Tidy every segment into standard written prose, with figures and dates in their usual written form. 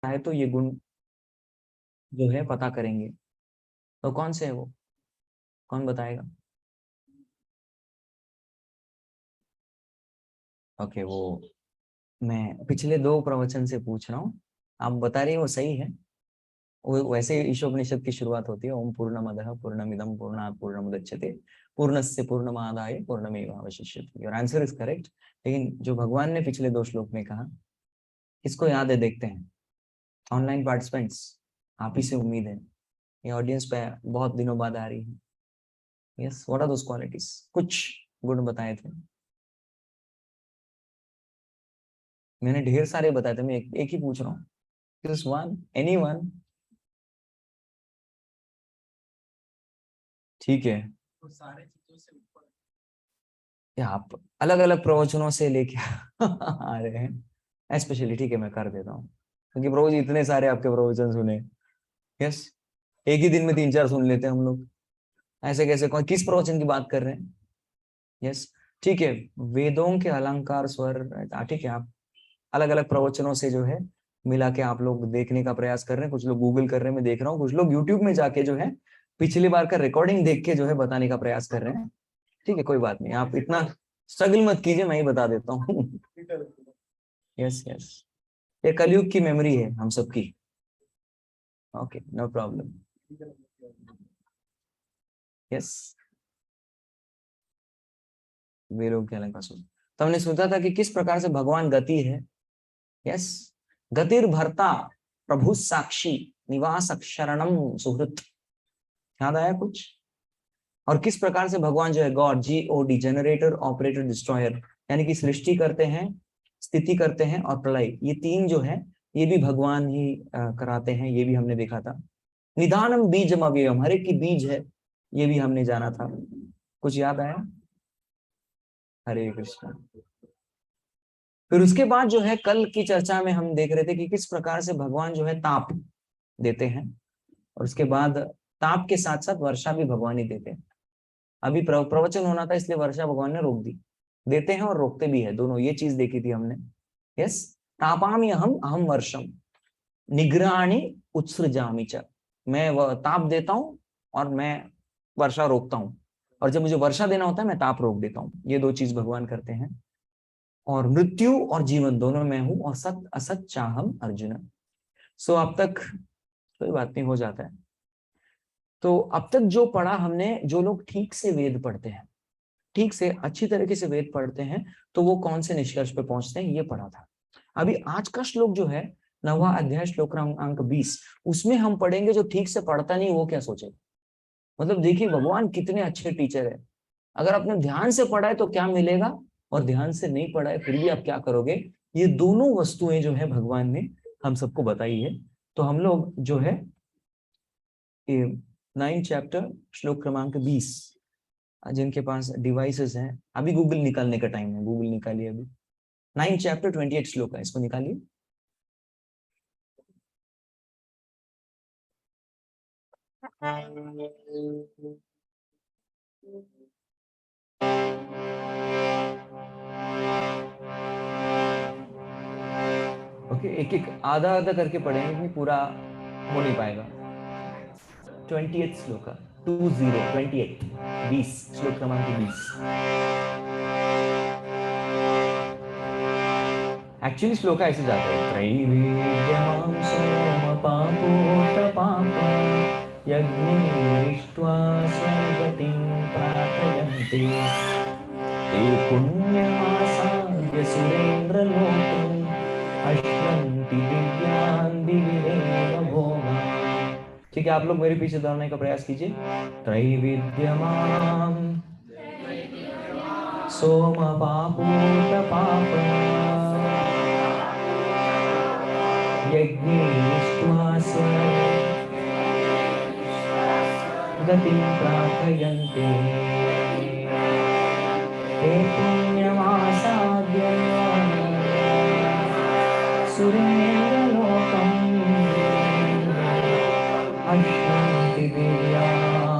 है तो ये गुण जो है पता करेंगे। तो कौन से है वो, कौन बताएगा? ओके, वो मैं पिछले 2 प्रवचन से पूछ रहा हूँ, आप बता रही हैं वो सही है। वो वैसे ही ईशोपनिषद की शुरुआत होती है, ओम पूर्णमदः पूर्णमिदं पूर्णात् पूर्णमुदच्यते पूर्णस्य पूर्णमादाय पूर्णमेवावशिष्यते। Your answer is correct. लेकिन जो भगवान ने पिछले 2 श्लोक में कहा, किसको याद है देखते हैं। ऑनलाइन पार्टिसिपेंट्स, आप ही से उम्मीद है, ये ऑडियंस पे बहुत दिनों बाद आ रही है। Yes, what are those qualities? कुछ गुण बताए थे मैंने, ढेर सारे बताए थे, मैं एक ही पूछ रहा हूँ। Just one, anyone? ठीक है, तो सारे चीजों से ऊपर आप अलग अलग प्रवचनों से लेके आ रहे हैं स्पेशली। ठीक है, मैं कर देता हूँ, क्योंकि प्रभु जी इतने सारे आपके प्रवचन सुने। यस, एक ही दिन में 3-4 सुन लेते हैं हम लोग, ऐसे कैसे? कौन, किस प्रवचन की बात कर रहे हैं? यस, ठीक है, वेदों के अलंकार स्वर, ठीक है, आप अलग अलग प्रवचनों से जो है मिला के आप लोग देखने का प्रयास कर रहे हैं। कुछ लोग गूगल कर रहे हैं, मैं देख रहा हूँ। कुछ लोग यूट्यूब में जाके जो है पिछली बार का रिकॉर्डिंग देख के जो है बताने का प्रयास कर रहे हैं। ठीक है, कोई बात नहीं, आप इतना स्ट्रगल मत कीजिए, मैं ही बता देता हूँ। यस यस, ये कलयुग की मेमोरी है हम सबकी। Okay, no problem. यस, वेरों के अलंकार सूत्र। तो हमने सोचा था कि किस प्रकार से भगवान गति है। यस, गतिर भरता प्रभु साक्षी निवास शरणम सुहृत। याद आया कुछ? और किस प्रकार से भगवान जो है God, GOD, generator operator destroyer, यानी कि सृष्टि करते हैं, स्थिति करते हैं और प्रलय, ये 3 जो है ये भी भगवान ही कराते हैं। ये भी हमने देखा था। निधानम बीजम अव्ययम, हर एक की बीज है, ये भी हमने जाना था। कुछ याद आया? हरे कृष्ण। फिर उसके बाद जो है कल की चर्चा में हम देख रहे थे कि किस प्रकार से भगवान जो है ताप देते हैं, और उसके बाद ताप के साथ साथ वर्षा भी भगवान ही देते हैं। अभी प्रवचन होना था, इसलिए वर्षा भगवान ने रोक दी। देते हैं और रोकते भी है, दोनों, ये चीज देखी थी हमने। यस, तापामि अहम अहम वर्षम निगराणी उत्सृजामि च। मैं ताप देता हूँ और मैं वर्षा रोकता हूँ, और जब मुझे वर्षा देना होता है मैं ताप रोक देता हूँ। ये 2 चीज भगवान करते हैं। और मृत्यु और जीवन दोनों मैं हूं, और सत असत चाहम अर्जुन। सो अब तक कोई बात नहीं, हो जाता है। तो अब तक जो पढ़ा हमने, जो लोग ठीक से वेद पढ़ते हैं, ठीक से अच्छी तरीके से वेद पढ़ते हैं, तो वो कौन से निष्कर्ष पे पहुंचते हैं, ये पढ़ा था। अभी आज का श्लोक जो है 9वां अध्याय श्लोक अंक 20, उसमें हम पढ़ेंगे जो ठीक से पढ़ता नहीं वो क्या सोचेगा। मतलब देखिए भगवान कितने अच्छे टीचर है। अगर आपने ध्यान से पढ़ा है तो क्या मिलेगा, और ध्यान से नहीं पढ़ा है फिर भी आप क्या करोगे। ये दोनों वस्तुएं जो है भगवान ने हम सबको बताई है। तो हम लोग जो है 9 चैप्टर श्लोक क्रमांक 20, जिनके पास डिवाइसेस हैं, अभी गूगल निकालने का टाइम है, गूगल निकालिए अभी। 9 चैप्टर 28 श्लोक है, इसको निकालिए। ओके, एक एक आधा आधा करके पढ़ेंगे कि पूरा हो नहीं पाएगा। 28 श्लोक, 28 20 श्लोक क्रमांक 20। एक्चुअली श्लोक ऐसे जाता है, त्रैवेद्यमां सोमपापोतपापं यज्ञैरिष्ट्वा स्वर्गतिं प्रार्थयन्ते ते पुण्यमासाद्य सुरेन्द्रलोकम् अश्वन्ति दिव्यान् दिवि देव भोगान्। ठीक है, आप लोग मेरे पीछे दोहराने का प्रयास कीजिए। त्रैविद्यमां सोमपापोतपापं यज्ञैरिष्ट्वा स्वर्गतिं प्रार्थयन्ते ते पुण्यमासाद्य सुरेन्द्रलोकम् अश्वन्ति दिव्यान्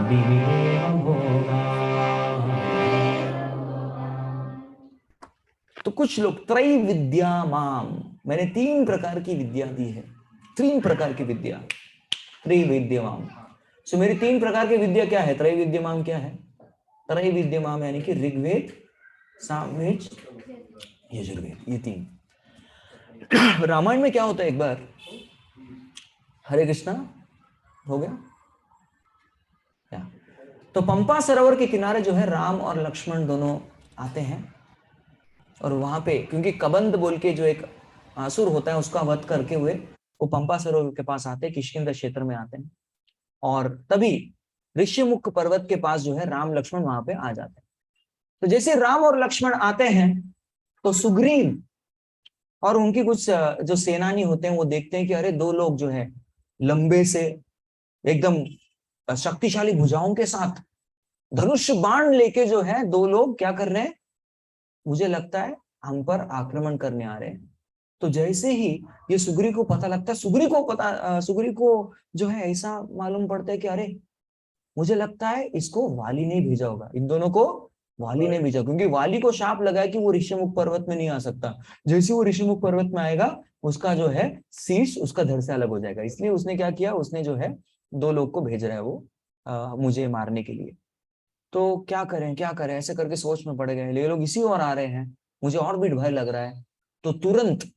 दिवि देव भोगान्। तो कुछ लोग त्रैविद्यामाम, मैंने 3 प्रकार की विद्या दी है, 3 प्रकार की विद्या, त्रैविद्यमाम। सो मेरी 3 प्रकार की विद्या क्या है? त्रैविद्यमाम क्या है? त्रैविद्यमाम यानी कि ऋग्वेद, सामवेद, यजुर्वेद, ये 3। रामायण में क्या होता है एक बार, हरे कृष्णा, हो गया क्या? तो पंपा सरोवर के किनारे जो है राम और लक्ष्मण दोनों आते हैं, और वहां पे क्योंकि कबंध बोल के जो एक असुर होता है उसका वध करके हुए वो पंपा सरोवर के पास आते हैं, किष्किंधा क्षेत्र में आते हैं, और तभी ऋषिमुख पर्वत के पास जो है राम लक्ष्मण वहां पे आ जाते हैं। तो जैसे राम और लक्ष्मण आते हैं तो सुग्रीव और उनकी कुछ जो सेनानी होते हैं वो देखते हैं कि अरे 2 लोग जो है लंबे से एकदम शक्तिशाली भुजाओं के साथ धनुष बाण लेके जो है 2 लोग क्या कर रहे हैं, मुझे लगता है हम पर आक्रमण करने आ रहे हैं। तो जैसे ही ये सुग्रीव को पता लगता है, सुग्रीव को जो है ऐसा मालूम पड़ता है कि अरे मुझे लगता है इसको वाली ने भेजा होगा, इन दोनों को वाली ने भेजा, क्योंकि वाली को शाप लगा है कि वो ऋषिमुख पर्वत में नहीं आ सकता। जैसे वो ऋषिमुख पर्वत में आएगा उसका जो है शीश उसका धड़ से अलग हो जाएगा, इसलिए उसने क्या किया, उसने जो है 2 लोग को भेज रहा है वो मुझे मारने के लिए। तो क्या करें क्या करें, ऐसे करके सोच में पड़ गए, ये लोग इसी ओर आ रहे हैं, मुझे और भी भय लग रहा है। तो तुरंत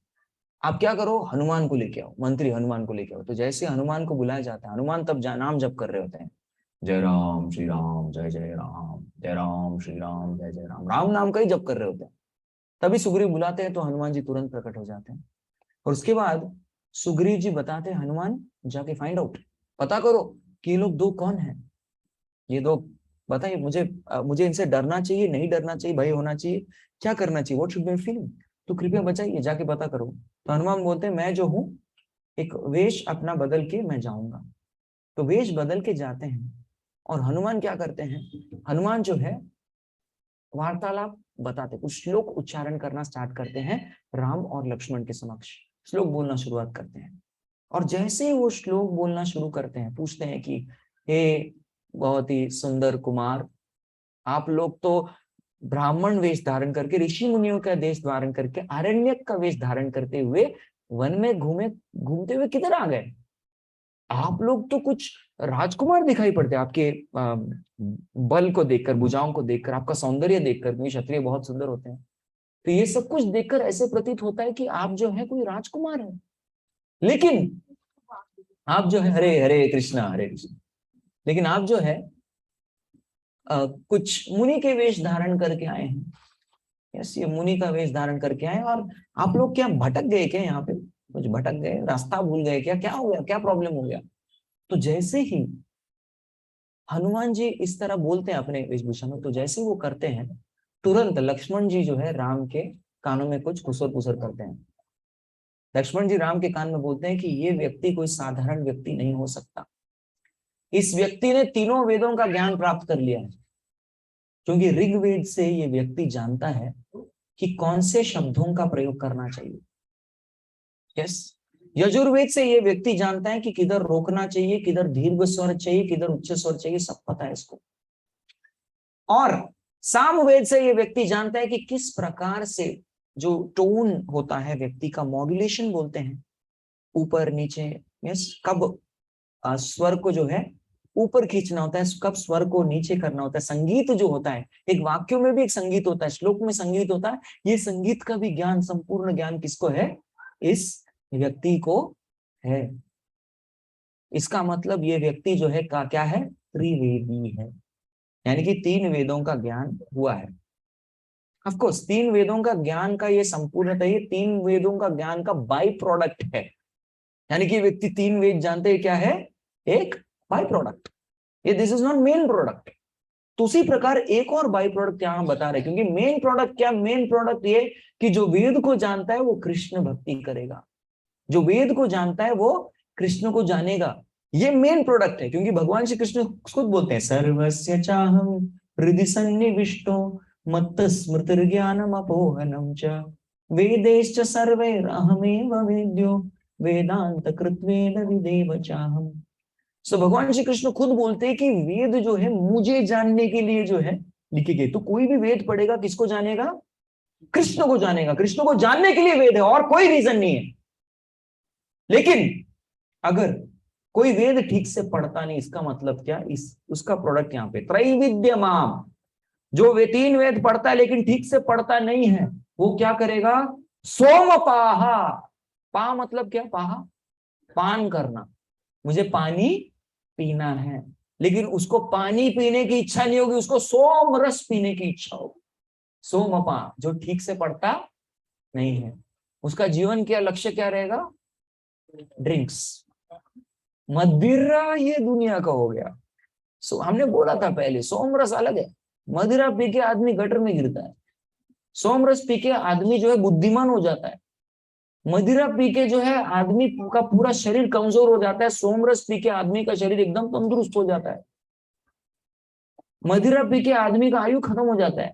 आप क्या करो, हनुमान को लेके आओ, मंत्री हनुमान को लेके आओ। तो जैसे हनुमान को बुलाया जाता है, हनुमान तब नाम जप कर रहे होते हैं, जय राम श्री राम जय जय राम, जय राम श्री राम जय जय राम, राम नाम का ही जप कर रहे होते हैं। तभी सुग्रीव बुलाते हैं तो हनुमान जी तुरंत प्रकट हो जाते हैं, और उसके बाद सुग्रीव जी बताते हैं, हनुमान जाके फाइंड आउट, पता करो कि ये लोग 2 कौन है, ये 2 बताइए मुझे इनसे डरना चाहिए, नहीं डरना चाहिए, भय होना चाहिए, क्या करना चाहिए, व्हाट शुड बी फीलिंग, तो कृपया बताइए, जाके पता करो। तो हनुमान बोलते हैं, मैं जो हूँ एक वेश अपना बदल के मैं जाऊंगा। तो वेश बदल के जाते हैं, और हनुमान क्या करते हैं, हनुमान जो है वार्तालाप बताते, कुछ श्लोक उच्चारण करना स्टार्ट करते हैं राम और लक्ष्मण के समक्ष, श्लोक बोलना शुरुआत करते हैं। और जैसे ही वो श्लोक बोलना शुरू करते हैं, पूछते हैं कि हे बहुत ही सुंदर कुमार, आप लोग तो ब्राह्मण वेश धारण करके, ऋषि मुनियों का वेश धारण करके, आरण्यक का वेश धारण करते हुए वन में घूमते हुए किधर आ गए? आप लोग तो कुछ राजकुमार दिखाई पड़ते, आपके बल को देखकर, भुजाओं को देखकर, आपका सौंदर्य देखकर, क्योंकि क्षत्रिय बहुत सुंदर होते हैं, तो ये सब कुछ देखकर ऐसे प्रतीत होता है कि आप जो है कोई राजकुमार है। लेकिन आप जो है, हरे हरे कृष्णा हरे कृष्णा, लेकिन आप जो है कुछ मुनि के वेश धारण करके आए हैं। यस, ये मुनि का वेश धारण करके आए, और आप लोग क्या भटक गए क्या, यहाँ पे कुछ भटक गए, रास्ता भूल गए क्या, क्या हो गया, क्या प्रॉब्लम हो गया? तो जैसे ही हनुमान जी इस तरह बोलते हैं अपने वेशभूषा में, तो जैसे ही वो करते हैं तुरंत लक्ष्मण जी जो है राम के कानों में कुछ खुसर पुसर करते हैं। लक्ष्मण जी राम के कान में बोलते हैं कि ये व्यक्ति कोई साधारण व्यक्ति नहीं हो सकता, इस व्यक्ति ने 3 वेदों का ज्ञान प्राप्त कर लिया है, क्योंकि ऋग्वेद से ये व्यक्ति जानता है कि कौन से शब्दों का प्रयोग करना चाहिए। यस, यजुर्वेद से ये व्यक्ति जानता है कि किधर रोकना चाहिए, किधर दीर्घ स्वर चाहिए, किधर उच्च स्वर चाहिए, सब पता है इसको। और सामवेद से ये व्यक्ति जानता है कि किस प्रकार से जो टोन होता है व्यक्ति का, मॉड्यूलेशन बोलते हैं, ऊपर नीचे, यस, कब स्वर को जो है ऊपर खींचना होता है, कब स्वर को नीचे करना होता है, संगीत जो होता है, एक वाक्यों में भी एक संगीत होता है, श्लोक में संगीत होता है, ये संगीत का भी ज्ञान, संपूर्ण ज्ञान किसको है? इस व्यक्ति को है। इसका मतलब ये व्यक्ति जो है का क्या है? त्रिवेदी है, यानी कि 3 वेदों का ज्ञान हुआ है। ऑफ कोर्स 3 वेदों का ज्ञान का ये संपूर्णतः, ये 3 वेदों का ज्ञान का बाई प्रोडक्ट है, यानी कि व्यक्ति 3 वेद जानते हैं क्या है? एक बाई प्रोडक्ट, ये this is not main product. तो उसी प्रकार एक और बाई प्रोडक्ट यहां बता रहे, क्योंकि मेन प्रोडक्ट क्या? मेन प्रोडक्ट ये कि जो वेद को जानता है वो कृष्ण भक्ति करेगा, जो वेद को जानता है वो कृष्ण को जानेगा, ये मेन प्रोडक्ट है। क्योंकि भगवान श्री कृष्ण खुद बोलते हैं, सर्वस्य चाहम हृदि सन्निविष्टो मत्त स्मृतिर्ज्ञानम अपोहनम च वेदैश्च सर्वैरहमेव वेद्यो वेदांत कृत्वेद विदेव चाहम। सो भगवान श्री कृष्ण खुद बोलते हैं कि वेद जो है मुझे जानने के लिए जो है लिखे गए। तो कोई भी वेद पढ़ेगा किसको जानेगा? कृष्ण को जानेगा। कृष्ण को जानने के लिए वेद है और कोई रीजन नहीं है। लेकिन अगर कोई वेद ठीक से पढ़ता नहीं, इसका मतलब क्या, इस उसका प्रोडक्ट यहाँ पे त्रैविध्यमाम, जो वे 3 वेद पढ़ता है लेकिन ठीक से पढ़ता नहीं है, वो क्या करेगा, सोमपाहा। पा मतलब क्या, पाहा पान करना, मुझे पानी पीना है, लेकिन उसको पानी पीने की इच्छा नहीं होगी, उसको सोम रस पीने की इच्छा होगी। सोमपा, जो ठीक से पढ़ता नहीं है, उसका जीवन क्या लक्ष्य क्या रहेगा, ड्रिंक्स, मदिरा, ये दुनिया का हो गया। हमने बोला था पहले, सोमरस अलग है। मदिरा पी के आदमी गटर में गिरता है, सोमरस पी के आदमी जो है बुद्धिमान हो जाता है। मदिरा पी के जो है आदमी का पूरा शरीर कमजोर हो जाता है, सोमरस पी के आदमी का शरीर एकदम तंदुरुस्त हो जाता है। मदिरा पी के आदमी का आयु खत्म हो जाता है,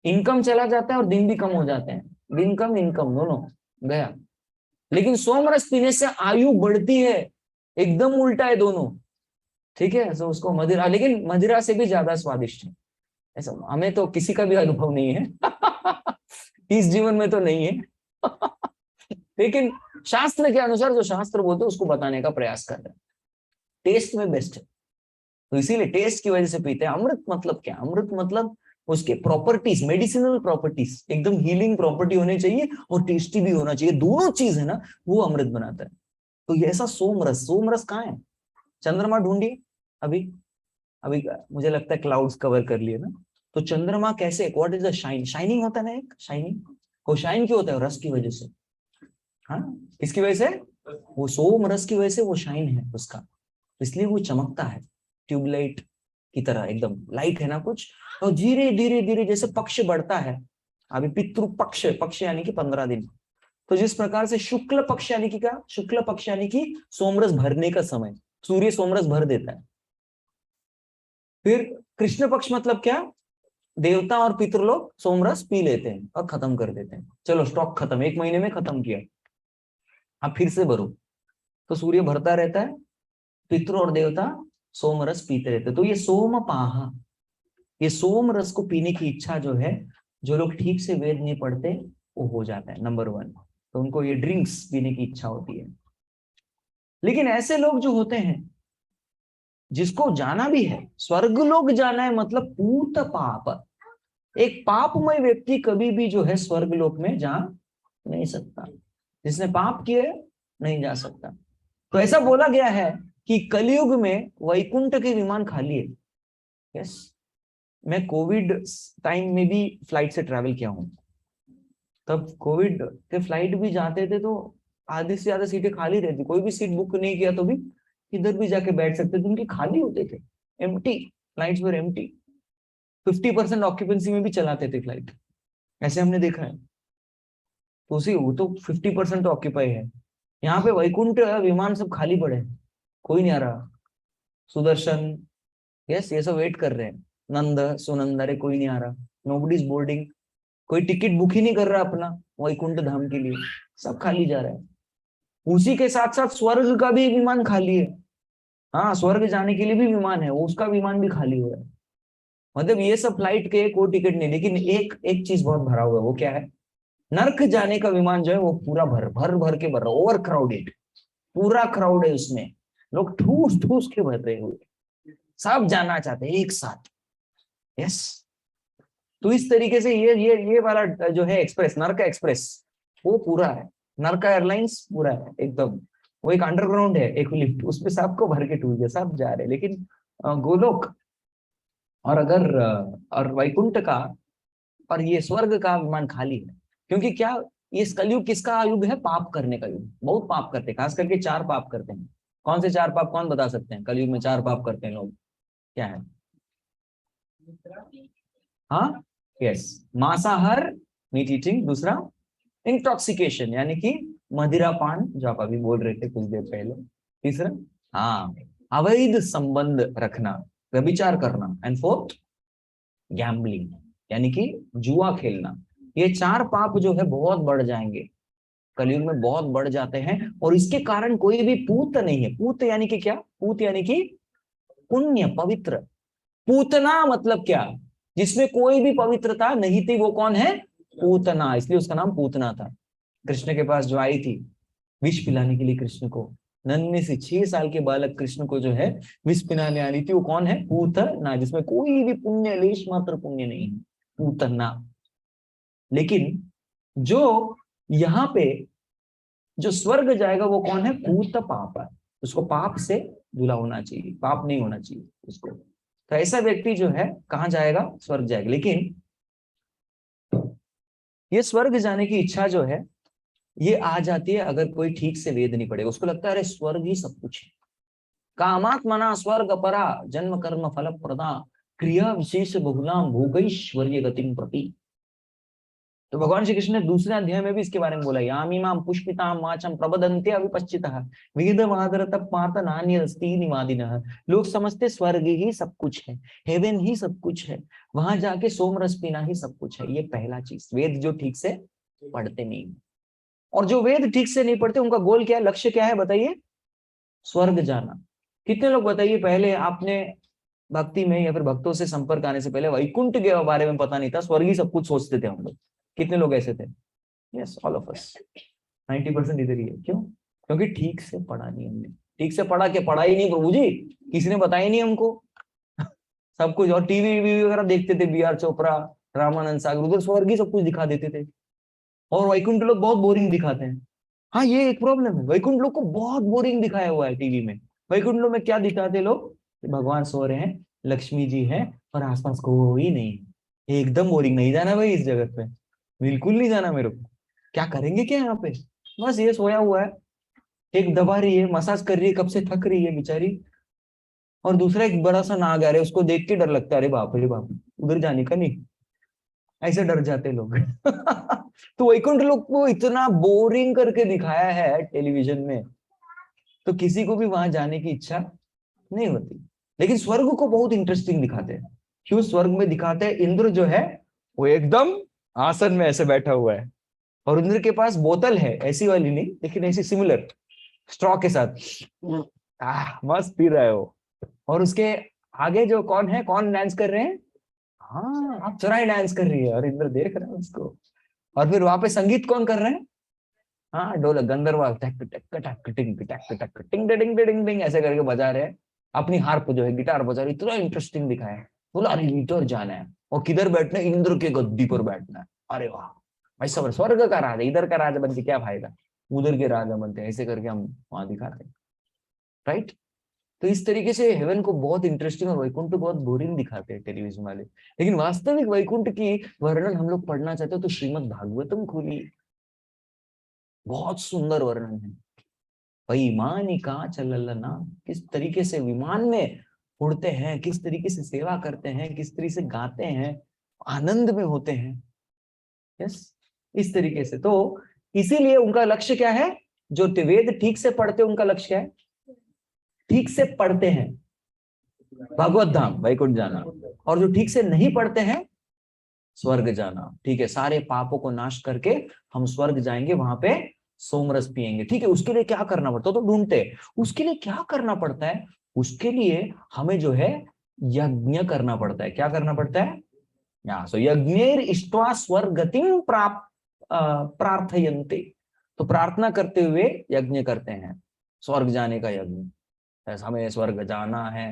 इनकम चला जाता है और दिन भी कम हो जाते हैं, दिन कम इनकम दोनों गया। लेकिन सोमरस पीने से आयु बढ़ती है, एकदम उल्टा है दोनों। ठीक है, तो उसको मदिरा, लेकिन मदिरा से भी ज्यादा स्वादिष्ट है। ऐसा हमें तो किसी का भी अनुभव नहीं है इस जीवन में तो नहीं है लेकिन शास्त्र के अनुसार जो शास्त्र बोलते हैं उसको बताने का प्रयास कर रहे हैं, टेस्ट में बेस्ट है। तो इसीलिए टेस्ट की वजह से पीते हैं। अमृत मतलब क्या, अमृत मतलब उसके प्रॉपर्टीज, मेडिसिनल प्रॉपर्टीज, एकदम हीलिंग प्रॉपर्टी होनी चाहिए और टेस्टी भी होना चाहिए, दोनों चीज है ना, वो अमृत बनाता है। तो ये ऐसा सोमरस, सोमरस कहाँ है, चंद्रमा ढूंढिए। अभी अभी मुझे लगता है क्लाउड्स कवर कर लिए ना, तो चंद्रमा कैसे, what is the shine, shining होता है ना एक शाइनिंग, वो शाइन क्यों होता है, रस की वजह से। हाँ, किसकी वजह से, वो सोम रस की वजह से वो शाइन है उसका, इसलिए वो चमकता है ट्यूबलाइट की तरह, एकदम लाइट है ना कुछ। और धीरे धीरे धीरे जैसे पक्ष बढ़ता है, अभी पितृ पक्ष, पक्ष यानी कि 15 दिन, तो जिस प्रकार से शुक्ल पक्ष यानी कि क्या, शुक्ल पक्ष यानी कि सोमरस भरने का समय, सूर्य सोमरस भर देता है। फिर कृष्ण पक्ष मतलब क्या, देवता और पितृलोग सोमरस पी लेते हैं और खत्म कर देते हैं, चलो स्टॉक खत्म, 1 महीने में खत्म किया, अब फिर से भरो। तो सूर्य भरता रहता है, पितृ और देवता सोमरस पीते रहते हैं। तो ये सोमपाहा, ये सोम रस को पीने की इच्छा जो है, जो लोग ठीक से वेद नहीं पढ़ते वो हो जाता है, नंबर 1। तो उनको ये ड्रिंक्स पीने की इच्छा होती है। लेकिन ऐसे लोग जो होते हैं जिसको जाना भी है, स्वर्ग लोग जाना है, मतलब पूत पाप, एक पापमय व्यक्ति कभी भी जो है स्वर्ग लोक में जा नहीं सकता, जिसने पाप किए नहीं जा सकता। तो ऐसा बोला गया है कि कलयुग में वैकुंठ के विमान खाली है। यस, मैं कोविड टाइम में भी फ्लाइट से ट्रैवल किया हूं, तब कोविड के फ्लाइट भी जाते थे तो आधी से ज्यादा सीटें खाली रहती, कोई भी सीट बुक नहीं किया तो भी इधर भी जाके बैठ सकते थे, उनके खाली होते थे, एम्प्टी, फ्लाइट्स वर एम्प्टी, 50% ऑक्यूपेंसी में भी चलाते थे फ्लाइट, ऐसे हमने देखा है। तो उसी, वो तो 50% ऑक्यूपाई है, यहाँ पे वैकुंठ विमान सब खाली पड़े, कोई नहीं आ रहा। सुदर्शन, यस, ये सब वेट कर रहे हैं, नंद सुनंद, अरे कोई नहीं आ रहा, नोबडी इज बोर्डिंग, कोई टिकट बुक ही नहीं कर रहा अपना वैकुंठ धाम के लिए, सब खाली जा रहा है। उसी के साथ साथ स्वर्ग का भी विमान खाली है, हाँ, स्वर्ग जाने के लिए भी विमान है, उसका विमान भी खाली हो रहा है। मतलब ये सब फ्लाइट के कोई टिकट नहीं, लेकिन एक एक चीज बहुत भरा हुआ है, वो क्या है, नर्क जाने का विमान जो है वो पूरा भर भर भर के भर रहा, ओवर क्राउडेड, पूरा क्राउड है उसमें, लोग ठूस ठूस के भर रहे हुए, सब जाना चाहते हैं एक साथ। यस, तो इस तरीके से ये वाला जो है एक्सप्रेस, नर्क एक्सप्रेस, वो पूरा है, नर्का एयरलाइंस पूरा है एकदम, वो एक अंडरग्राउंड है, एक लिफ्ट, उसमें सबको भर के टूट गया, सब जा रहे हैं। लेकिन गोलोक और अगर और वैकुंठ का और ये स्वर्ग का विमान खाली है, क्योंकि क्या, ये कलयुग किसका युग है, पाप करने का युग, बहुत पाप करते हैं, खास करके 4 पाप करते हैं। कौन से 4 पाप, कौन बता सकते हैं, कलयुग में 4 पाप करते हैं लोग, क्या है। हाँ, यस, मांसाहार, मीट ईटिंग, दूसरा इंटॉक्सिकेशन यानी कि मदिरा पान, जो आप अभी बोल रहे थे कुछ देर पहले, तीसरा, हाँ, अवैध संबंध रखना, व्यभिचार करना, एंड फोर्थ गैम्बलिंग यानी कि जुआ खेलना। ये 4 पाप जो है बहुत बढ़ जाएंगे, कलयुग में बहुत बढ़ जाते हैं, और इसके कारण कोई भी पूत नहीं है। पूत यानी कि क्या, पूत यानी कि पुण्य, पवित्र। पूतना मतलब क्या, जिसमें कोई भी पवित्रता नहीं थी, वो कौन है, पूतना, इसलिए उसका नाम पूतना था। कृष्ण के पास जो आई थी विष पिलाने के लिए कृष्ण को, नन्हे से 6 साल के बालक कृष्ण को जो है विष पिलाने आ रही थी, वो कौन है? पूतना, जिसमें कोई भी पुण्य, लेश मात्र पुण्य नहीं है, पूतना। लेकिन जो यहाँ पे जो स्वर्ग जाएगा वो कौन है? पूत पाप है। उसको पाप से धुला होना चाहिए, पाप नहीं होना चाहिए उसको। तो ऐसा व्यक्ति जो है कहाँ जाएगा? स्वर्ग जाएगा। लेकिन ये स्वर्ग जाने की इच्छा जो है ये आ जाती है अगर कोई ठीक से वेद नहीं पढ़ेगा। उसको लगता है अरे स्वर्ग ही सब कुछ है। कामात्मना स्वर्ग परा जन्म कर्म फल प्रदा क्रिया विशेष बहुलाम भोगैश्वर्य गतिम प्रति। तो भगवान श्री कृष्ण ने दूसरे अध्याय में भी इसके बारे में बोला, यामीमां पुष्पितां वाचम प्रबदन्ते अविपश्चितः वेदमादरतः पार्थ नान्यदस्ति निवादिनः। लोग समझते स्वर्ग ही सब कुछ है, हेवन ही सब कुछ है, वहां जाके सोम रस पीना ही सब कुछ है। ये पहला चीज, वेद जो ठीक से पढ़ते नहीं। और जो वेद ठीक से नहीं पढ़ते उनका गोल क्या है, लक्ष्य क्या है बताइए? स्वर्ग जाना। कितने लोग बताइए पहले आपने भक्ति में या फिर भक्तों से संपर्क आने से पहले वैकुंठ के बारे में पता नहीं था, स्वर्ग ही सब कुछ सोचते थे हम लोग? कितने लोग ऐसे थे? Yes, all of us. 90% इधर ही है। क्यों? क्योंकि ठीक से पढ़ा नहीं हमने। ठीक से पढ़ा के पढ़ा ही नहीं प्रभु जी, किसी ने बताया नहीं हमको सब कुछ। और टीवी वगैरह देखते थे, बी आर चोपड़ा, रामानंद सागर, उधर स्वर्ग ही सब कुछ दिखा देते थे। और वैकुंठ लोग बहुत बोरिंग दिखाते हैं। हाँ, ये एक प्रॉब्लम है, वैकुंठ लोग को बहुत बोरिंग दिखाया हुआ है टीवी में। वैकुंठ लोग में क्या दिखाते लोग? भगवान सो रहे हैं, लक्ष्मी जी है और आसपास कोई नहीं। एकदम बोरिंग। नहीं जाना भाई इस जगत पे, बिल्कुल नहीं जाना मेरे को। क्या करेंगे क्या यहाँ पे? बस ये सोया हुआ है, एक दबा रही है, मसाज कर रही है, कब से थक रही है बेचारी। और दूसरा एक बड़ा सा नाग आ रहा है, उसको देख के डर लगता है, अरे बाप रे बाप, उधर जाने का नहीं। ऐसे डर जाते लोग तो वैकुंठ लोग को इतना बोरिंग करके दिखाया है टेलीविजन में, तो किसी को भी वहां जाने की इच्छा नहीं होती। लेकिन स्वर्ग को बहुत इंटरेस्टिंग दिखाते हैं। क्यों स्वर्ग में दिखाते हैं? इंद्र जो है वो एकदम आसन में ऐसे बैठा हुआ है, और इंद्र के पास बोतल है, ऐसी वाली नहीं लेकिन ऐसी सिमिलर, स्ट्रॉ के साथ मस्त पी रहा है वो। और उसके आगे जो कौन है, कौन डांस कर रहे हैं? हाँ, आप चुराई डांस कर रही है और इंद्र देख रहे हैं उसको। और फिर वहां पे संगीत कौन कर रहे हैं? हाँ, ढोलक, गंधर्व टक टक टक टिंग टक टक टिंग डिंग डिंग डिंग ऐसे करके बजा रहे हैं। अपनी हार्प जो है, गिटार बजा रही, इतना इंटरेस्टिंग दिखाया है। बोला अरे इधर जाना है, और किधर बैठना है? इंद्र के गद्दी पर बैठना है। अरे वाह भाई, सब स्वर्ग का राजा, इधर का राजा बन के क्या फायदा, उधर के राजा बनते हैं। ऐसे करके हम वहां दिखाते हैं, राइट? तो इस तरीके से हेवन को बहुत इंटरेस्टिंग और वैकुंठ को बहुत बोरिंग दिखाते हैं टेलीविजन वाले। लेकिन वास्तविक वैकुंठ की वर्णन हम लोग पढ़ना चाहते हो तो श्रीमद् भागवतम खोलिए, बहुत सुंदर वर्णन है। वैमानिका चललना, किस तरीके से विमान में उड़ते हैं, किस तरीके से सेवा करते हैं, किस तरीके से गाते हैं, आनंद में होते हैं। यस, इस तरीके से। तो इसीलिए उनका लक्ष्य क्या है? जो वेद ठीक से पढ़ते हैं उनका लक्ष्य क्या है? ठीक से पढ़ते हैं भगवत धाम, वैकुंठ जाना। और जो ठीक से नहीं पढ़ते हैं, स्वर्ग जाना। ठीक है, सारे पापों को नाश करके हम स्वर्ग जाएंगे, वहां पे सोमरस पिएंगे। ठीक है, उसके लिए क्या करना पड़ता है तो ढूंढते हैं। उसके लिए क्या करना पड़ता है? उसके लिए हमें जो है यज्ञ करना पड़ता है। क्या करना पड़ता है? सो यज्ञेर इष्ट्वा स्वर्गतिम प्रार्थयन्ते। तो प्रार्थना करते हुए यज्ञ करते हैं, स्वर्ग जाने का यज्ञ। हमें स्वर्ग जाना है,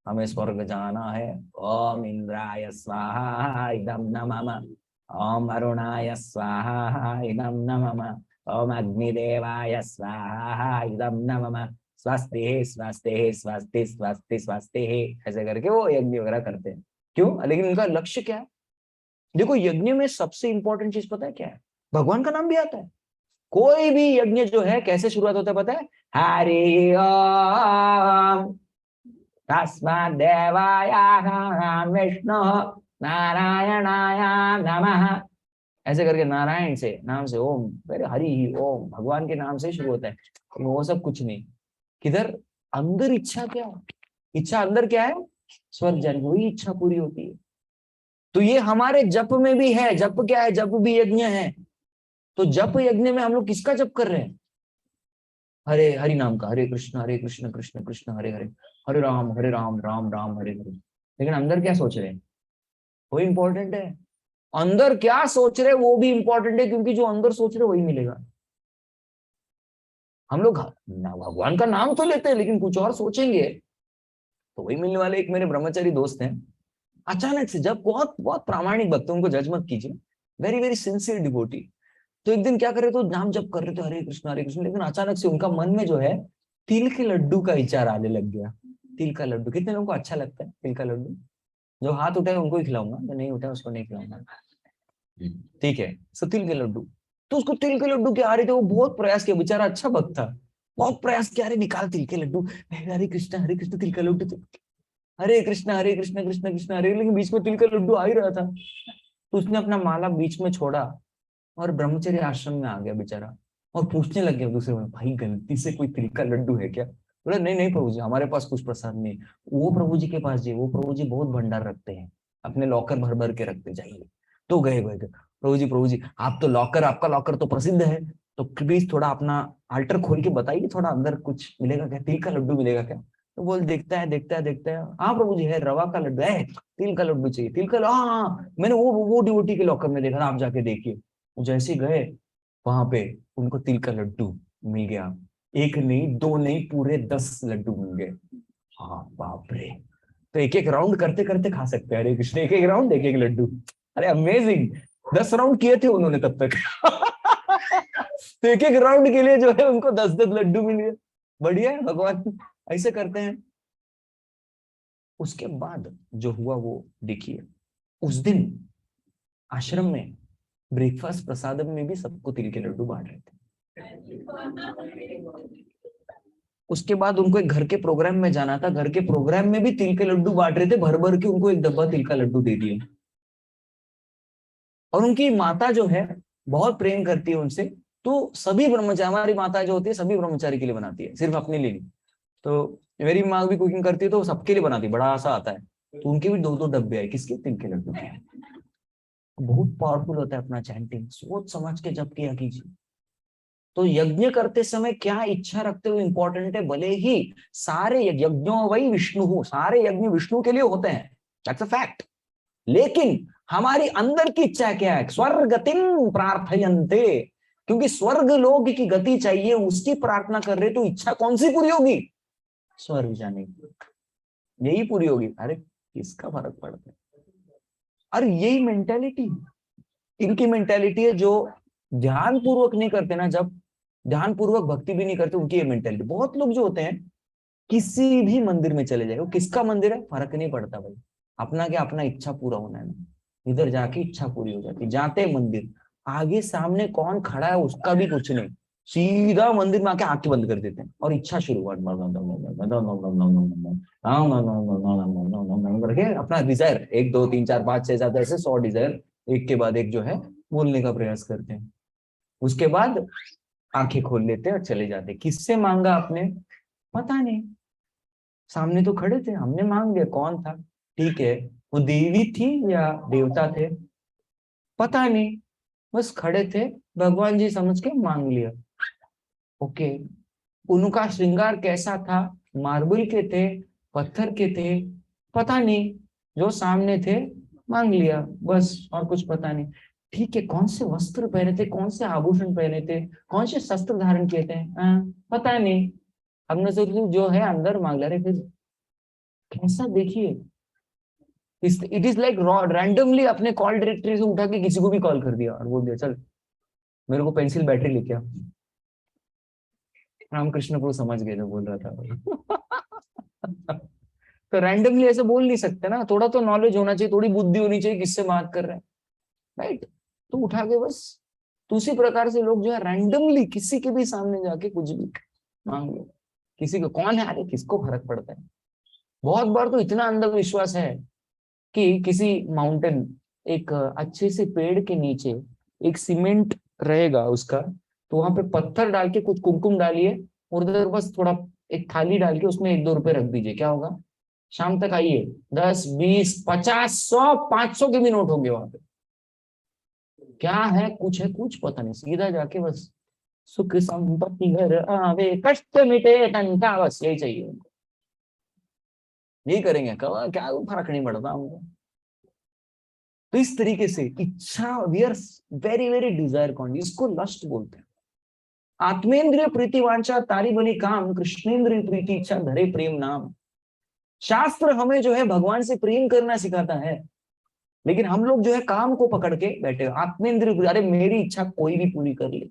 हमें स्वर्ग जाना है। ओम इंद्राय स्वाहा इदम नमः, ओम अरुणाय स्वाहा इदम नमः, ओम अग्निदेवाय स्वाहा इदम नमः, स्वस्ति स्वस्ति स्वस्ति स्वस्ति स्वस्ति। ऐसे करके वो यज्ञ वगैरह करते हैं। क्यों? लेकिन उनका लक्ष्य क्या है? देखो, यज्ञ में सबसे इंपॉर्टेंट चीज पता है क्या है? भगवान का नाम भी आता है। कोई भी यज्ञ जो है कैसे शुरुआत होता है पता है? हरि ओम तस्माद्देवाय विष्णु नारायणाय नमः। ऐसे करके नारायण से नाम से ओम, पहले हरि ही ओम, भगवान के नाम से शुरू होता है। वो सब कुछ नहीं। किधर? अंदर इच्छा क्या है? इच्छा अंदर क्या है? स्वर्ग जाने की, वही इच्छा पूरी होती है। तो ये हमारे जप में भी है। जप क्या है? जप भी यज्ञ है। तो जप यज्ञ में हम लोग किसका जप कर रहे हैं? हरे हरि नाम का, हरे कृष्ण कृष्ण कृष्ण हरे हरे, हरे राम राम राम हरे हरे। लेकिन अंदर क्या सोच रहे हैं? वो इंपॉर्टेंट है। अंदर क्या सोच रहे वो भी इंपॉर्टेंट है, क्योंकि जो अंदर सोच रहे वही मिलेगा। हम लोग भगवान का नाम तो लेते हैं लेकिन कुछ और सोचेंगे तो वही मिलने वाले। एक मेरे ब्रह्मचारी दोस्त हैं, अचानक से, जब बहुत बहुत प्रामाणिक भक्त हैं, उनको जज मत कीजिए, वेरी वेरी सिंसियर डिवोटी, तो एक दिन क्या कर रहे थे, तो नाम जप कर रहे थे हरे कृष्ण, लेकिन अचानक से उनका मन में जो है तिल के लड्डू का विचार आने लग गया। तिल का लड्डू कितने लोगों को अच्छा लगता है? तिल का लड्डू जो हाथ उठाए उनको ही खिलाऊंगा, जो नहीं उठाए उसको नहीं खिलाऊंगा, ठीक है। सो तिल के लड्डू, तो उसको तिल के लड्डू क्या आ रहे थे, वो बहुत प्रयास किया, बेचारा अच्छा भक्त था, बहुत प्रयास किया, अरे निकाल तिल के लड्डू, हरे कृष्ण तिल का लड्डू, हरे कृष्ण कृष्ण कृष्ण हरे, लेकिन बीच में तिल का लड्डू आ ही रहा था। तो उसने अपना माला बीच में छोड़ा और ब्रह्मचर्य आश्रम में आ गया बेचारा, और पूछने लग गया दूसरे में, भाई गलती से कोई तिल का लड्डू है क्या? बोला नहीं नहीं प्रभु जी, हमारे पास कुछ प्रसाद नहीं। वो प्रभु जी के पास जाइए, वो प्रभु जी बहुत भंडार रखते हैं, अपने लॉकर भर भर के रखते, जाइए। तो गए प्रभु जी आप तो लॉकर, आपका लॉकर तो प्रसिद्ध है, तो प्लीज थोड़ा अपना आल्टर खोल के बताइए, थोड़ा अंदर कुछ मिलेगा क्या, तिल का लड्डू मिलेगा क्या? तो बोल देखता है, हाँ प्रभु जी है, रवा का लड्डू है, तिल का लड्डू चाहिए, तिल का, हाँ मैंने वो डिवोटी के लॉकर में देखा ना, आप जाके देखिए। जैसे गए वहां पे, उनको तिल का लड्डू मिल गया, एक नहीं दो नहीं, पूरे 10 लड्डू मिल गए। हाँ बाप रे, तो एक एक राउंड करते करते खा सकते हैं, हरे कृष्ण, एक एक राउंड एक एक लड्डू, अरे अमेजिंग। 10 राउंड किए थे उन्होंने तब तक तो एक एक राउंड के लिए जो है उनको 10-10 लड्डू मिल गए। बढ़िया है, भगवान ऐसे करते हैं। उसके बाद जो हुआ वो देखिए, उस दिन आश्रम में ब्रेकफास्ट प्रसादम में भी सबको तिल के लड्डू बांट रहे थे। उसके बाद उनको एक घर के प्रोग्राम में जाना था, घर के प्रोग्राम में भी तिल के लड्डू बांट रहे थे, भर भर के उनको एक डब्बा तिल का लड्डू दे दिया। और उनकी माता जो है बहुत प्रेम करती है उनसे, तो सभी ब्रह्मचारी, हमारी माता जो होती है सभी ब्रह्मचारी के लिए बनाती है, सिर्फ अपने लिए नहीं। तो मेरी माँ भी कुकिंग करती है तो सबके लिए बनाती है, बड़ा सा आता है, तो उनके भी 2-2 डब्बे है, किसके? तिल के लड्डू के। बहुत पावरफुल होता है अपना चैंटिंग, सोच समझ के जब किया कीजिए। तो यज्ञ करते समय क्या इच्छा रखते हुए इंपॉर्टेंट है, भले ही सारे यज्ञों वही विष्णु हो, सारे यज्ञ विष्णु के लिए होते हैं, दैट्स अ फैक्ट, लेकिन हमारी अंदर की इच्छा क्या है? स्वर्गतिम प्रार्थयन्ते, क्योंकि स्वर्ग लोग की गति चाहिए, उसकी प्रार्थना कर रहे, तो इच्छा कौन सी पूरी होगी? स्वर्ग जाने की, यही पूरी होगी। अरे किसका फर्क पड़ता है? अरे यही मेंटेलिटी, इनकी मेंटेलिटी है, जो ध्यान पूर्वक नहीं करते ना, जब ध्यान पूर्वक भक्ति भी नहीं करते, उनकी ये मेंटेलिटी। बहुत लोग जो होते हैं किसी भी मंदिर में चले जाए, वो किसका मंदिर है फर्क नहीं पड़ता भाई, अपना क्या, अपना इच्छा पूरा होना है ना, इधर जाके इच्छा पूरी हो जाती। जाते मंदिर, आगे सामने कौन खड़ा है उसका भी कुछ नहीं, सीधा मंदिर में आके आंखें बंद कर देते हैं और इच्छा शुरुआत करके अपना डिजायर 1 2 3 4 5 6 7 ऐसे 100 डिजायर एक के बाद एक जो है बोलने का प्रयास करते हैं। उसके बाद आंखें खोल लेते हैं और चले जाते हैं। किससे मांगा आपने? पता नहीं, सामने तो खड़े थे, हमने मांग लिया, कौन था? ठीक है, वो देवी थी या देवता थे? पता नहीं, बस खड़े थे, भगवान जी समझ के मांग लिया। ओके, उनका श्रृंगार कैसा था? मार्बल के थे, पत्थर के थे? पता नहीं, जो सामने थे मांग लिया बस, और कुछ पता नहीं। ठीक है, कौन से वस्त्र पहने थे, कौन से आभूषण पहने थे, कौन से शस्त्र धारण किए थे? पता नहीं, हमने सोचा जो है अंदर मांग ले रहे। फिर कैसा देखिए, इट इज लाइक रैंडमली अपने कॉल डायरेक्टरी से उठा के किसी को भी कॉल कर दिया और बोल दिया चल मेरे को पेंसिल बैटरी लेके आ। रामकृष्ण को समझ गए जो बोल रहा था तो रैंडमली ऐसे बोल नहीं सकते ना, थोड़ा तो नॉलेज होना चाहिए, थोड़ी बुद्धि होनी चाहिए, किससे बात कर रहे हैं, राइट? तो उठा के बस, तो उसी प्रकार से लोग जो है रैंडमली किसी के भी सामने जाके कुछ भी मांग लो। किसी को कौन है, अरे किसको फर्क पड़ता है? बहुत बार तो इतना अंधविश्वास है कि किसी माउंटेन, एक अच्छे से पेड़ के नीचे एक सीमेंट रहेगा उसका, तो वहां पे पत्थर डाल के कुछ कुमकुम डालिए और उधर बस थोड़ा एक थाली डाल के उसमें 1-2 रुपए रख दीजिए, क्या होगा? शाम तक आइए 10 20 50 100 500 के भी नोट होंगे वहां पे। क्या है, कुछ है, कुछ पता नहीं, सीधा जाके बस सुख संपत्ति घर आवे कष्ट मिटे तन का, बस यही चाहिए उनको, यही करेंगे, क्या फर्क नहीं पड़ता हमको। तो इस तरीके से इच्छा, we are very very desire कौन, इसको लस्ट बोलते हैं। आत्मेंद्रिय प्रीति वांछा तारी बनी काम, कृष्णेंद्रिय प्रीति इच्छा धरे प्रेम नाम। शास्त्र हमें जो है भगवान से प्रेम करना सिखाता है, लेकिन हम लोग जो है काम को पकड़ के बैठे, आत्मेंद्रिय, अरे मेरी इच्छा कोई भी पूरी कर ले।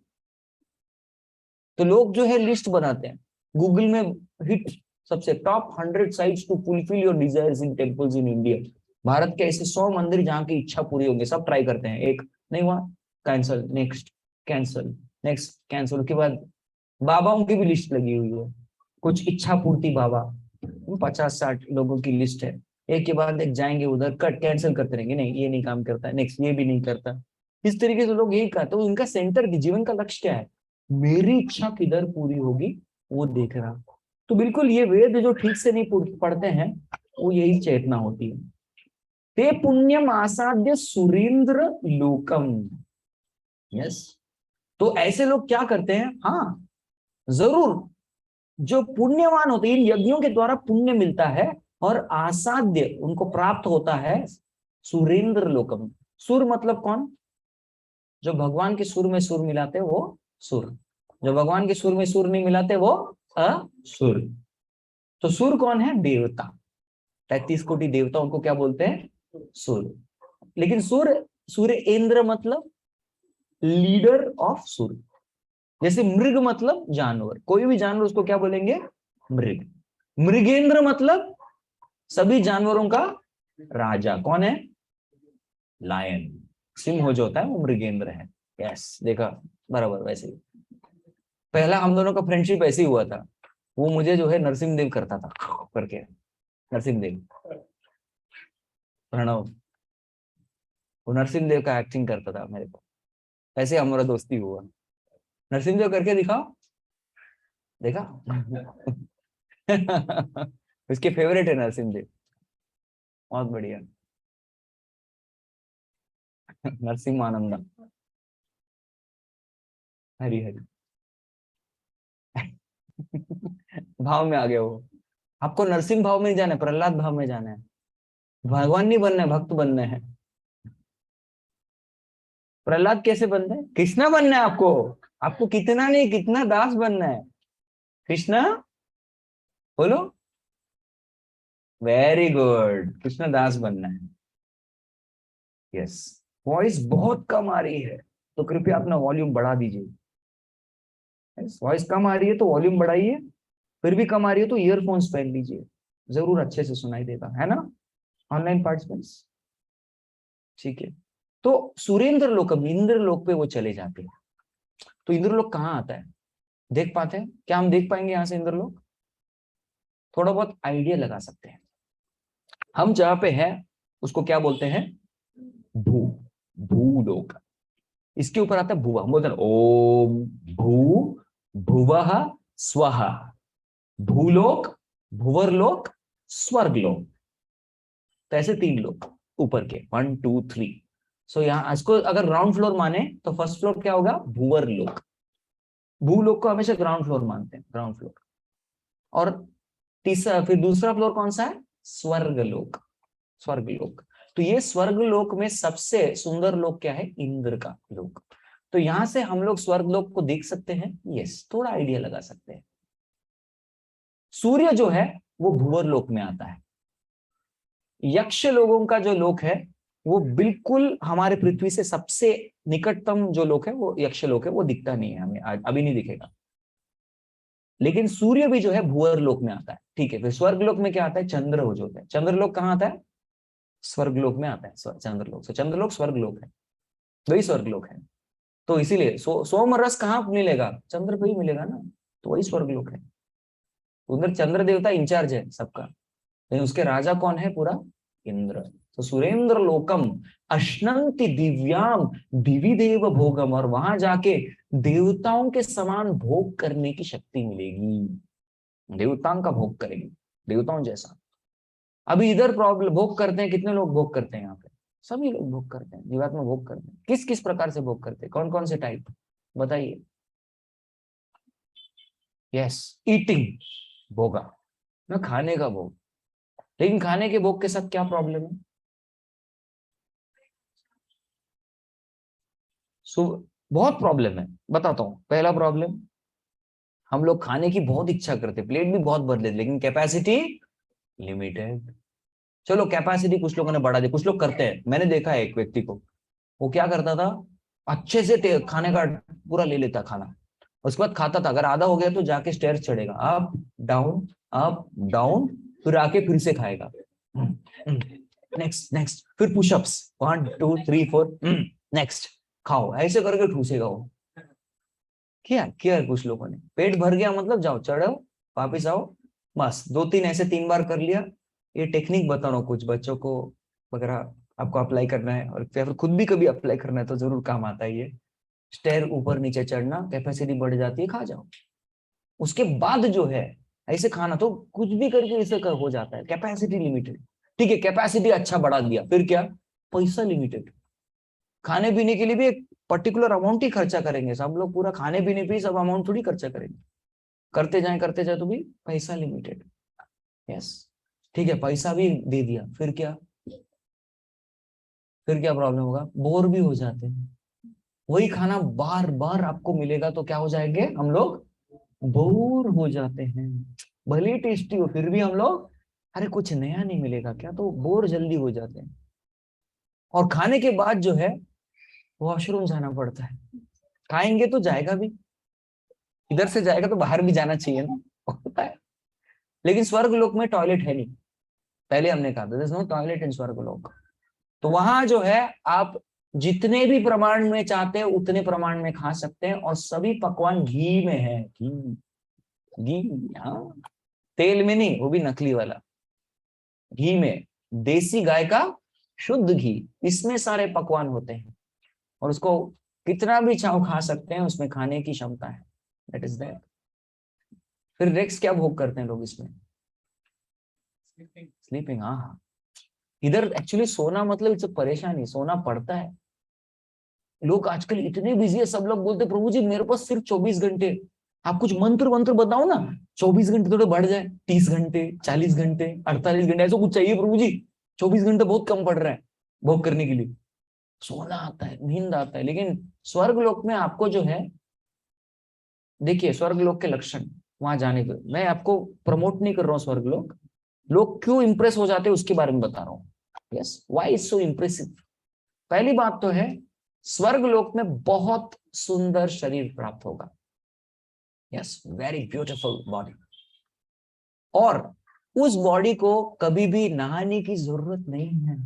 तो लोग जो है लिस्ट बनाते हैं, गूगल में हिट सबसे top 100 sites to fulfil your desires in temples in India. Bharat के ऐसे 100 मंदिर जहां की इच्छा पूरी होगी, सब ट्राई करते हैं, एक नहीं हुआ cancel, next cancel, next cancel. उसके बाद बाबाओं की भी लिस्ट लगी हुई है, कुछ इच्छा पूर्ति बाबा, 50-60 लोगों की लिस्ट है, एक के बाद एक जाएंगे उधर, कट कैंसिल करते रहेंगे, नहीं ये नहीं काम करता है, नेक्स्ट ये भी नहीं करता। इस तरीके से लोग यही करते, तो इनका सेंटर जीवन का लक्ष्य क्या है, मेरी इच्छा किधर पूरी होगी वो देख रहा। तो बिल्कुल ये वेद जो ठीक से नहीं पढ़ते हैं, वो यही चेतना होती है। ते पुण्यम आसाद्य सुरेंद्र लोकम। यस, तो ऐसे लोग क्या करते हैं, हाँ जरूर, जो पुण्यवान होते हैं, इन यज्ञों के द्वारा पुण्य मिलता है और आसाध्य उनको प्राप्त होता है सुरेंद्र लोकम। सुर मतलब कौन, जो भगवान के सुर में सुर मिलाते वो सुर, जो भगवान के सुर में सुर नहीं मिलाते वो असुर। तो सुर कौन है, देवता, 33 कोटि देवता, उनको क्या बोलते हैं, सुर। लेकिन सुर, सूर्य इंद्र मतलब लीडर ऑफ सुर। जैसे मृग मतलब जानवर, कोई भी जानवर उसको क्या बोलेंगे, मृग। मृगेंद्र मतलब सभी जानवरों का राजा, कौन है, लायन। सिंह जो होता है वो मृगेंद्र है। यस, देखा बराबर। वैसे ही पहला हम दोनों का फ्रेंडशिप ऐसे ही हुआ था, वो मुझे जो है नरसिंह करता था करके, नरसिंह प्रणव, वो नरसिंह का एक्टिंग करता था मेरे को, ऐसे हमारा दोस्ती हुआ। नरसिंह करके दिखाओ, देखा उसके फेवरेट है नरसिंह, बहुत बढ़िया। नरसिंह आनंदा, हरी हरी भाव में आ गया वो। आपको नरसिंह भाव में नहीं जाना है, प्रहलाद भाव में जाना है। भगवान नहीं बनना है, भक्त बनना है। प्रहलाद कैसे बनना है, कृष्णा बनना है आपको। आपको कितना नहीं कितना दास बनना है, कृष्णा बोलो, वेरी गुड, कृष्ण दास बनना है। यस, वॉइस बहुत कम आ रही है तो कृपया अपना वॉल्यूम बढ़ा दीजिए। वॉइस कम आ रही है तो वॉल्यूम बढ़ाइए, फिर भी कम आ रही है तो ईयरफोन्स पहन लीजिए, जरूर अच्छे से सुनाई देगा, है ना ऑनलाइन पार्टिसिपेंट्स। ठीक है, तो सुरेंद्र लोक, इंद्र लोक पे वो चले जाते हैं। तो इंद्र लोक कहाँ आता है, देख पाते हैं क्या, हम देख पाएंगे यहाँ से इंद्र लोक, थोड़ा बहुत आइडिया लगा सकते हैं। हम जहां पे हैं उसको क्या बोलते हैं, भू, भूलोक। इसके ऊपर आता है भुवा, हम बोलते हैं ओम भू भुवः स्वः। भूलोक, भुवरलोक, स्वर्गलोक। तो ऐसे 3 लोक ऊपर के, 1 2 3। सो यहाँ इसको अगर ग्राउंड फ्लोर माने तो फर्स्ट फ्लोर क्या होगा, भूवरलोक। भूलोक को हमेशा ग्राउंड फ्लोर मानते हैं, ग्राउंड फ्लोर। और तीसरा, फिर दूसरा फ्लोर कौन सा है, स्वर्गलोक, स्वर्गलोक। तो ये स्वर्गलोक में सबसे सुंदर लोक क्या है, इंद्र का लोक। तो यहां से हम लोग स्वर्गलोक को देख सकते हैं, यस, थोड़ा आइडिया लगा सकते हैं। सूर्य जो है वो भूवर लोक में आता है। यक्ष लोगों का जो लोक है वो बिल्कुल हमारे पृथ्वी से सबसे निकटतम जो लोक है वो यक्ष लोक है, वो दिखता नहीं है हमें आज, अभी नहीं दिखेगा। लेकिन सूर्य भी जो है भूवर लोक में आता है। ठीक है, फिर स्वर्गलोक में क्या आता है, चंद्र हो जो होता है। चंद्रलोक कहाँ आता है, स्वर्गलोक में आता है, चंद्रलोक से, चंद्रलोक स्वर्गलोक है, वही स्वर्गलोक है। तो इसीलिए सोम रस कहाँ मिलेगा, चंद्र पे ही मिलेगा ना, तो वही स्वर्गलोक है। उधर चंद्र देवता इंचार्ज है सबका, लेकिन उसके राजा कौन है, पूरा इंद्र। तो सुरेंद्र लोकम अश्नंति दिव्याम दिवि देव भोगम, और वहां जाके देवताओं के समान भोग करने की शक्ति मिलेगी, देवताओं का भोग करेंगे, देवताओं जैसा। अभी इधर प्रॉब्लम भोग करते हैं, कितने लोग भोग करते हैं यहाँ पे, सभी लोग भोग करते हैं, जीवात्मा भोग करते हैं। किस किस प्रकार से भोग करते हैं, कौन कौन से टाइप बताइए। यस, ईटिंग भोगा ना, खाने का भोग। लेकिन खाने के भोग के साथ क्या प्रॉब्लम है, बहुत प्रॉब्लम है, बताता हूँ। पहला प्रॉब्लम, हम लोग खाने की बहुत इच्छा करते, प्लेट भी बहुत भर लेते, लेकिन कैपेसिटी लिमिटेड। चलो कैपेसिटी कुछ लोगों ने बढ़ा दी, कुछ लोग करते हैं, मैंने देखा है एक व्यक्ति को, वो क्या करता था, अच्छे से खाने का पूरा ले लेता खाना, उसके बाद खाता था, अगर आधा हो गया तो जाके स्टेयर चढ़ेगा, अप डाउन, फिर आके फिर से खाएगा, नेक्स्ट नेक्स्ट, फिर पुशअप्स 1 2 3 4, नेक्स्ट, खाओ, ऐसे करके ठूसेगा वो। किया है कुछ लोगों ने, पेट भर गया मतलब जाओ चढ़ो, वापिस आओ, बस 2-3 ऐसे 3 बार कर लिया। ये टेक्निक बता रहा हूँ कुछ बच्चों को, वगैरह आपको अप्लाई करना है और फिर खुद भी कभी अप्लाई करना है तो जरूर काम आता है ये। स्टेयर ऊपर नीचे चढ़ना, कैपेसिटी बढ़ जाती है, खा जाओ। उसके बाद जो है ऐसे खाना तो कुछ भी करके ऐसे हो जाता है, कैपेसिटी लिमिटेड। ठीक है, कैपेसिटी अच्छा बढ़ा दिया, फिर क्या, पैसा लिमिटेड। खाने पीने के लिए भी एक पर्टिकुलर अमाउंट ही खर्चा करेंगे, सब लोग पूरा खाने पीने पे सब अमाउंट थोड़ी खर्चा करेंगे, करते जाए तो भी पैसा लिमिटेड। यस, ठीक है, पैसा भी दे दिया, फिर क्या प्रॉब्लम होगा, बोर भी हो जाते हैं। वही खाना बार बार आपको मिलेगा तो क्या हो जाएंगे हम लोग, बोर हो जाते हैं। भले टेस्टी हो फिर भी हम लोग, अरे कुछ नया नहीं मिलेगा क्या, तो बोर जल्दी हो जाते हैं। और खाने के बाद जो है वॉशरूम जाना पड़ता है, खाएंगे तो जाएगा भी, इधर से जाएगा तो बाहर भी जाना चाहिए ना, होता है। लेकिन स्वर्ग लोक में टॉयलेट है नहीं, पहले हमने कहा था नो टॉयलेट इन स्वर्ग लोक। तो वहां जो है आप जितने भी प्रमाण में चाहते हैं उतने प्रमाण में खा सकते हैं, और सभी पकवान घी में है, घी, घी, हाँ, तेल में नहीं, वो भी नकली वाला, घी में, देसी गाय का शुद्ध घी, इसमें सारे पकवान होते हैं, और उसको कितना भी चाहो खा सकते हैं, उसमें खाने की क्षमता है, दैट इज दैट। फिर नेक्स्ट क्या भोग करते हैं लोग इसमें, स्लीपिंग, हाँ। इधर एक्चुअली सोना मतलब इट्स परेशानी, सोना पड़ता है। लोग आजकल इतने बिजी है, सब लोग बोलते प्रभु जी मेरे पास सिर्फ 24 घंटे, आप कुछ मंत्र मंत्र बताओ ना, 24 घंटे थोड़े बढ़ जाए, 30 घंटे, 40 घंटे, 48 घंटे, ऐसा कुछ चाहिए प्रभु जी, 24 घंटे बहुत कम पड़ रहा है भोग करने के लिए। सोना आता है, नींद आता है, लेकिन स्वर्ग लोक में आपको जो है, देखिए स्वर्ग लोक के लक्षण, वहां जाने के, मैं आपको प्रमोट नहीं कर रहा हूँ स्वर्ग लोक, लोग क्यों इंप्रेस हो जाते हैं उसके बारे में बता रहा हूँ। Yes, why is so impressive. पहली बात तो है, स्वर्ग लोक में बहुत सुंदर शरीर प्राप्त होगा, यस, वेरी ब्यूटीफुल बॉडी, और उस बॉडी को कभी भी नहाने की जरूरत नहीं है।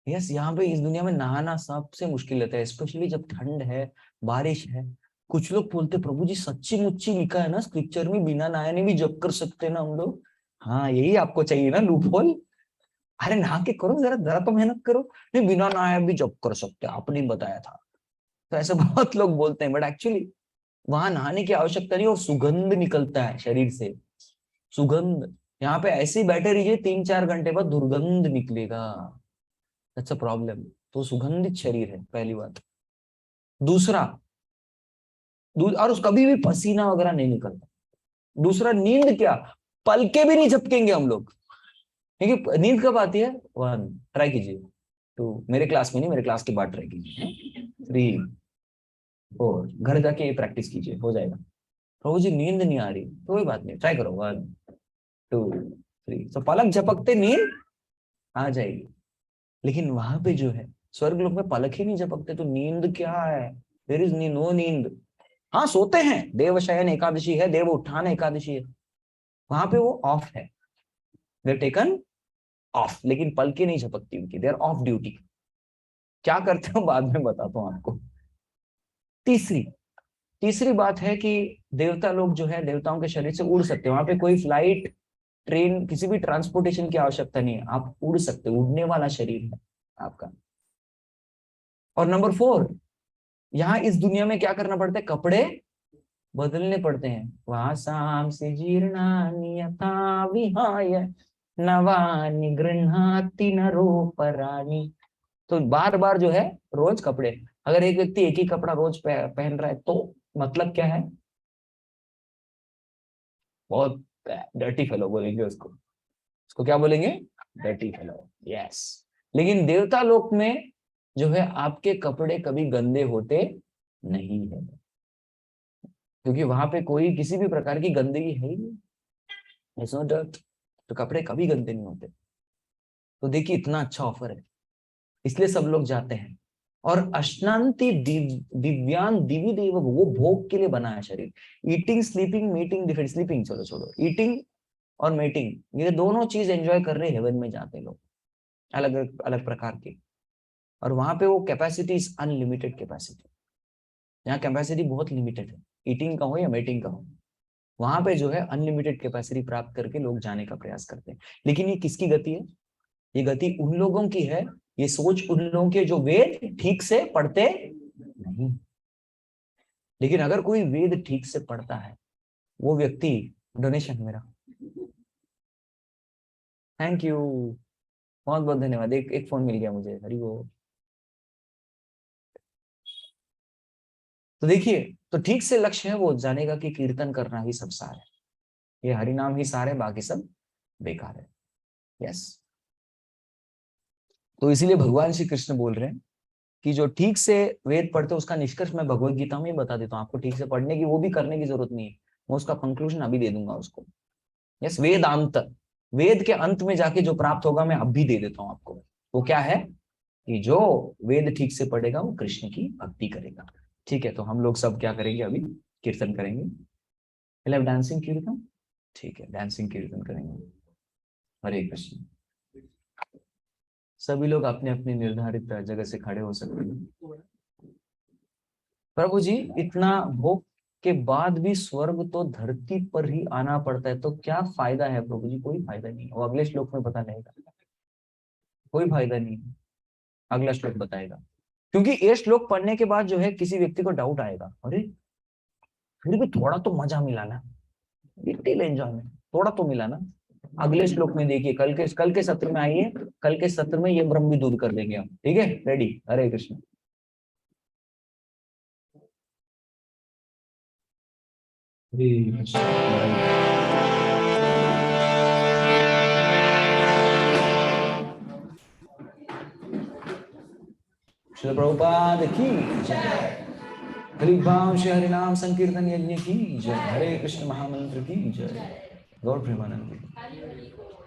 यस, यहाँ पे इस दुनिया में नहाना सबसे मुश्किल रहता है, स्पेशली जब ठंड है, बारिश है। कुछ लोग बोलते प्रभु जी सच्ची मुच्ची लिखा है ना स्क्रिप्चर में, बिना नहाने भी जप कर सकते हैं ना हम लोग। हाँ, यही आपको चाहिए ना लूप होल, अरे नहा के करो, जरा जरा तो मेहनत करो, नहीं बिना नहाए भी जप कर सकते हैं, आपने बताया था। तो ऐसे बहुत लोग बोलते हैं, बट एक्चुअली वहां नहाने की आवश्यकता नहीं, और सुगंध निकलता है शरीर से, सुगंध। यहाँ पे ऐसे ही बैठे रहिए, 3-4 घंटे बाद दुर्गंध निकलेगा, दैट्स अ प्रॉब्लम। तो सुगंधित शरीर है पहली बात। दूसरा, और उस कभी भी पसीना वगैरह नहीं निकलता। दूसरा, नींद क्या, पलके भी नहीं झपकेंगे हम लोग, क्योंकि नींद कब आती है, 1, ट्राई कीजिए, 2, मेरे क्लास में नहीं, मेरे क्लास के बाद ट्राई कीजिए, 3, 4, घर जाके ये प्रैक्टिस कीजिए, हो जाएगा। प्रभु जी नींद नहीं आ रही, तो कोई बात नहीं, ट्राई करो, 1, 2, 3, तो पलक झपकते नींद आ जाएगी। लेकिन वहां पे जो है स्वर्ग लोक में पलक ही नहीं झपकते, तो नींद क्या है, देयर इज नो नींद। हाँ सोते हैं, देव शयन एकादशी है, देव उत्थान एकादशी है, वहां पे वो ऑफ है, दे टेकन ऑफ, लेकिन पलके नहीं झपकती उनकी, दे आर ऑफ ड्यूटी। क्या करते हो बाद में बताता हूँ आपको। तीसरी तीसरी बात है कि देवता लोग जो है देवताओं के शरीर से उड़ सकते हैं, वहां पे कोई फ्लाइट, ट्रेन, किसी भी ट्रांसपोर्टेशन की आवश्यकता नहीं है, आप उड़ सकते, उड़ने वाला शरीर है आपका। और नंबर 4, यहाँ इस दुनिया में क्या करना पड़ता है, कपड़े बदलने पड़ते हैं, वहां शाम से जीर्णानि यथा विहाय नवानि गृह्णाति नरोपराणि। तो बार बार जो है रोज कपड़े, अगर एक व्यक्ति एक ही कपड़ा रोज पहन रहा है तो मतलब क्या है, बहुत डर्टी फेलो बोलेंगे उसको, उसको क्या बोलेंगे, डर्टी फेलो। यस, लेकिन देवता लोक में जो है आपके कपड़े कभी गंदे होते नहीं है, क्योंकि वहां पे कोई किसी भी प्रकार की गंदगी है ही नहीं, There's no dirt, तो कपड़े कभी गंदे नहीं होते। तो देखिए इतना अच्छा ऑफर है, इसलिए सब लोग जाते हैं। और अश्नांति दिव्यान दिव्य देव, वो भोग के लिए बना है शरीर। Eating sleeping meeting different, sleeping चलो छोड़ो, ईटिंग और मीटिंग ये दोनों चीज एंजॉय कर रहे हेवन में जाते हैं लोग, अलग अलग प्रकार के। और वहां पे वो कैपेसिटी इज अनलिमिटेड कैपेसिटी, यहाँ कैपेसिटी बहुत लिमिटेड है, ईटिंग का हो या मीटिंग का हो, वहां पे जो है अनलिमिटेड कैपेसिटी प्राप्त करके लोग जाने का प्रयास करते हैं। लेकिन ये किसकी गति है? ये गति उन लोगों की है, ये सोच उन लोगों के जो वेद ठीक से पढ़ते नहीं। लेकिन अगर कोई वेद ठीक से पढ़ता है, वो व्यक्ति, डोनेशन मेरा, थैंक यू, बहुत बहुत धन्यवाद, एक फोन मिल गया मुझे, हरी वो। तो देखिए, तो ठीक से लक्ष्य है वो जानेगा कि कीर्तन करना ही सब सार है, ये हरि नाम ही सार है, बाकी सब बेकार है। यस, तो इसीलिए भगवान श्री कृष्ण बोल रहे हैं कि जो ठीक से वेद पढ़ते उसका निष्कर्ष मैं भगवत गीता में ही बता देता हूँ आपको, ठीक से पढ़ने की वो भी करने की जरूरत नहीं है, मैं उसका कंक्लूजन अभी दे दूंगा उसको। यस, वेदांत, वेद के अंत में जाके जो प्राप्त होगा मैं अभी दे देता हूँ आपको। वो क्या है कि जो वेद ठीक से पढ़ेगा वो कृष्ण की भक्ति करेगा। ठीक है, तो हम लोग सब क्या करेंगे अभी? कीर्तन करेंगे, मतलब डांसिंग कीर्तन, ठीक है, डांसिंग कीर्तन करेंगे। हरे कृष्ण। सभी लोग अपने अपने निर्धारित जगह से खड़े हो सकते हैं। प्रभु जी, इतना भोग के बाद भी स्वर्ग तो धरती पर ही आना पड़ता है, तो क्या फायदा है प्रभु जी? कोई फायदा नहीं, वो अगले श्लोक में पता लगेगा, कोई फायदा नहीं, अगला श्लोक बताएगा। क्योंकि ये श्लोक पढ़ने के बाद जो है किसी व्यक्ति को डाउट आएगा, अरे फिर भी थोड़ा तो मजा मिला ना, लिटिल एंजॉयमेंट थोड़ा तो मिला ना। अगले श्लोक में देखिए, कल के सत्र में आइए, कल के सत्र में ये भ्रम भी दूर कर देंगे हम, ठीक है? रेडी? हरे कृष्ण। हरे कृष्ण। श्रील प्रभुपाद की जय। हरिभाव श्री हरिनाम संकीर्तन यज्ञ की जय। हरे कृष्ण महामंत्र की जय। गौर प्रेमानंद।